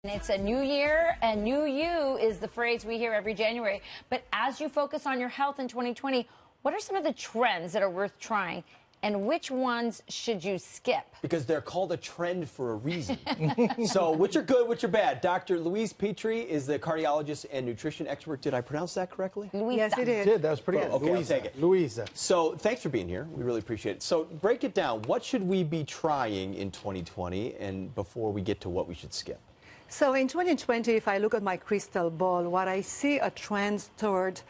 It's a new year, and new you is the phrase we hear every January. But as you focus on your health in 2020, what are some of the trends that are worth trying, and which ones should you skip? Because they're called a trend for a reason. So which are good, which are bad? Dr. Luiza Petre is the cardiologist and nutrition expert. Did I pronounce that correctly? Luiza. Yes, it is. Did. That was pretty good. Okay, I'll take it. Luiza. So thanks for being here. We really appreciate it. So break it down. What should we be trying in 2020 and before we get to what we should skip? So in 2020, if I look at my crystal ball, what I see a trend toward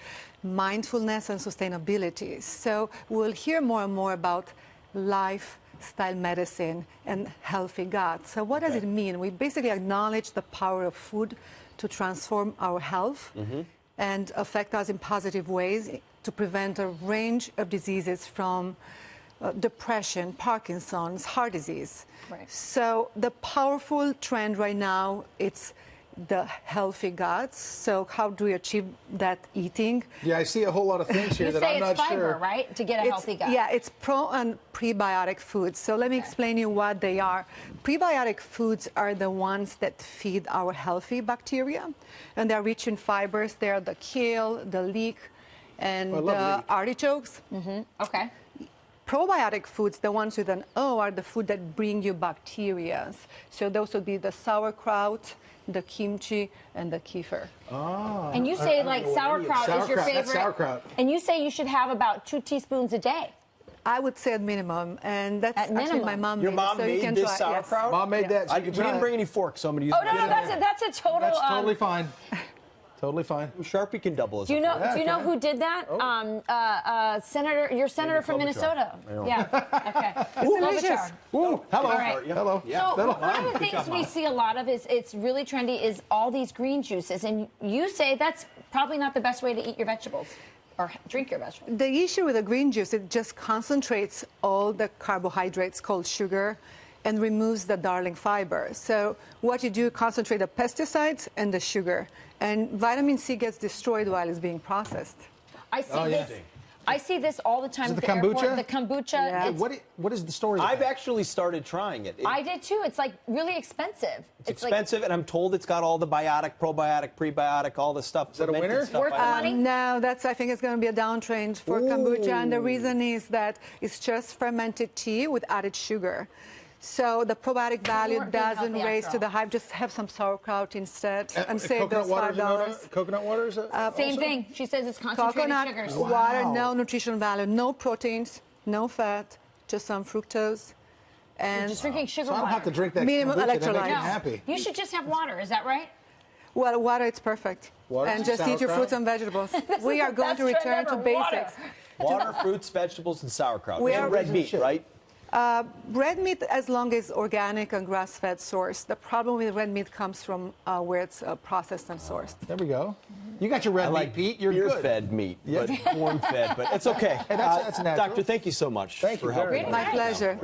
mindfulness and sustainability. So we'll hear more and more about lifestyle medicine and healthy gut. So what does it mean? We basically acknowledge the power of food to transform our health and affect us in positive ways to prevent a range of diseases from depression, Parkinson's, heart disease. Right. So the powerful trend right now, it's the healthy guts. So how do we achieve that eating? Yeah, I see a whole lot of things here You that say I'm it's not fiber, sure. right, to get a healthy gut? Yeah, it's pro and prebiotic foods. So let me explain you what they are. Prebiotic foods are the ones that feed our healthy bacteria, and they're rich in fibers. They're the kale, the leek, and I love leek. artichokes. Okay. Probiotic foods, the ones with an O, are the food that bring you bacteria. So those would be the sauerkraut, the kimchi, and the kefir. Oh. And you say, like, sauerkraut is your Sauerkraut, favorite. that's sauerkraut. And you say you should have about 2 teaspoons a day. I would say at minimum, and that's At actually minimum. my mom Your made mom it, so you made can this try. sauerkraut? Mom made that. So We you can try didn't it. bring any forks, so I'm going to use Oh, no, that's a total... That's totally fine. Totally fine. Sharpie can double as Do you know? Yeah, Do you know okay. who did that? Senator, your senator from Minnesota. Yeah. Okay. delicious. Ooh, hello. All right. Hello. Yeah. So one of the things we see a lot of is it's really trendy is all these green juices, and you say that's probably not the best way to eat your vegetables or drink your vegetables. The issue with the green juice, it just concentrates all the carbohydrates called sugar and removes the darling fiber. So what you do, concentrate the pesticides and the sugar. And vitamin C gets destroyed while it's being processed. I see this. I see this all the time Is at it the the airport. kombucha? The kombucha. Yeah. It's- What is the story? I've with that? actually started trying it. I did too. It's like really expensive. It's expensive, and I'm told it's got all the biotic, probiotic, prebiotic, all the stuff. Is that a fermented winner? stuff Worth I the like. money? No, I think it's going to be a downtrend for kombucha. And the reason is that it's just fermented tea with added sugar. So the probiotic value weren't being doesn't healthy raise after to the all. hype. Just have some sauerkraut instead and save coconut those water $5. Coconut water is Same thing. She says it's concentrated Coconut sugars. water, Wow. no nutritional value, no proteins, no fat, just some fructose. And Just drinking sugar So I don't water. have to drink that Minimum kombucha. That makes me electrolytes. happy. You should just have water. Is that right? well, water, it's perfect. Water, and just eat your sauerkraut. fruits and vegetables. We is are the going to best trend return to ever, basics. Water, fruits, vegetables, and sauerkraut. We and are- red meat, right? Red meat, as long as organic and grass-fed sourced. The problem with red meat comes from where it's processed and sourced. There we go. You got your red I meat, like Pete. You're good. beer-fed meat, but corn-fed. But it's okay. Hey, that's natural. Doctor, thank you so much Thank you for very helping. much. My pleasure.